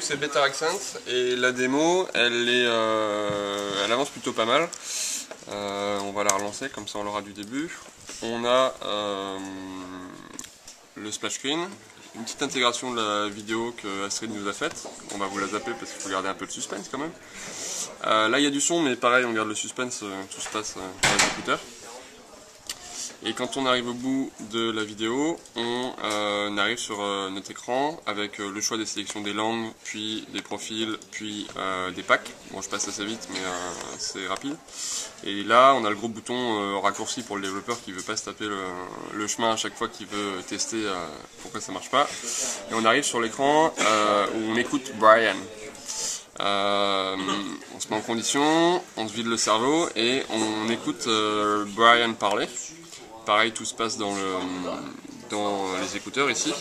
C'est Better Accent et la démo elle avance plutôt pas mal. On va la relancer, comme ça on l'aura du début. On a le splash screen, une petite intégration de la vidéo que Astrid nous a faite. On va vous la zapper parce qu'il faut garder un peu de suspense quand même. Là il y a du son, mais pareil, on garde le suspense, tout se passe dans les écouteurs. Et quand on arrive au bout de la vidéo, on arrive sur notre écran avec le choix des sélections des langues, puis des profils, puis des packs. Bon, je passe assez vite, mais c'est rapide. Et là, on a le gros bouton raccourci pour le développeur qui ne veut pas se taper le chemin à chaque fois qu'il veut tester pourquoi ça marche pas. Et on arrive sur l'écran où on écoute Brian. On se met en condition, on se vide le cerveau et on écoute Brian parler. Pareil, tout se passe dans les écouteurs ici.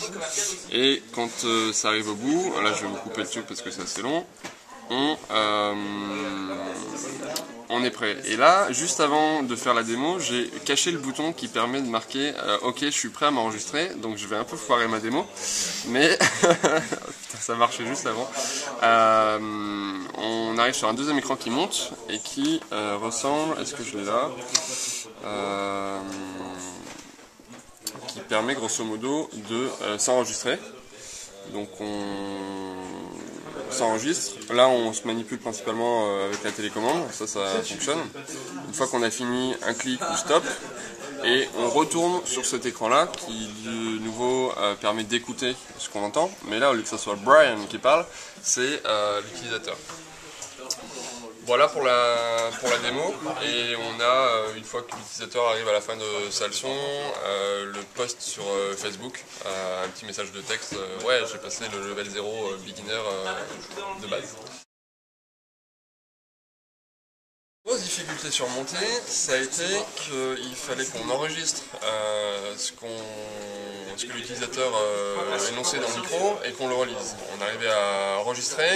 Et quand ça arrive au bout, là je vais vous couper le truc parce que c'est assez long, on est prêt. Et là, juste avant de faire la démo, j'ai caché le bouton qui permet de marquer ok, je suis prêt à m'enregistrer. Donc je vais un peu foirer ma démo, mais putain, ça marchait juste avant. On arrive sur un deuxième écran qui monte et qui ressemble, est-ce que je l'ai là, qui permet grosso modo de s'enregistrer. Donc on s'enregistre. Là on se manipule principalement avec la télécommande, ça fonctionne. Une fois qu'on a fini, un clic ou stop, et on retourne sur cet écran là qui de nouveau permet d'écouter ce qu'on entend. Mais là, au lieu que ce soit Brian qui parle, c'est l'utilisateur. Voilà pour la démo, et on a, une fois que l'utilisateur arrive à la fin de sa leçon, le post sur Facebook, un petit message de texte, ouais, j'ai passé le level 0 beginner de base. Grosse difficulté surmontée, ça a été qu'il fallait qu'on enregistre ce que l'utilisateur énonçait dans le micro et qu'on le relise. On arrivait à enregistrer,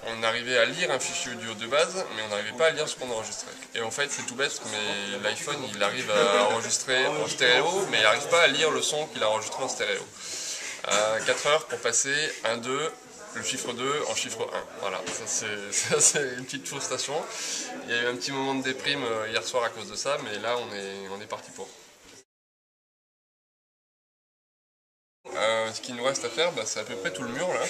on arrivait à lire un fichier audio de base, mais on n'arrivait pas à lire ce qu'on enregistrait. Et en fait, c'est tout bête, mais l'iPhone il arrive à enregistrer en stéréo, mais il n'arrive pas à lire le son qu'il a enregistré en stéréo. 4 heures pour passer 1, 2, le chiffre 2 en chiffre 1. Voilà, ça c'est une petite frustration. Il y a eu un petit moment de déprime hier soir à cause de ça, mais là on est parti pour. Ce qu'il nous reste à faire, c'est à peu près tout le mur là.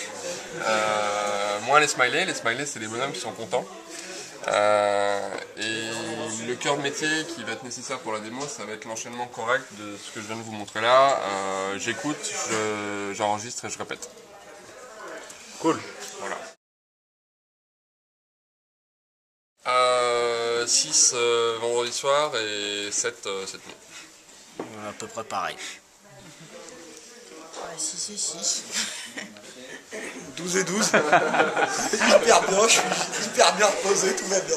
Moins les smileys c'est les bonhommes qui sont contents. Et le cœur de métier qui va être nécessaire pour la démo, ça va être l'enchaînement correct de ce que je viens de vous montrer là. J'écoute, j'enregistre et je répète. Cool. Voilà. 6 vendredi soir et 7 cette nuit. À peu près pareil. 6 et 6. 12 et 12. Hyper bien, je suis hyper bien reposé, tout va bien.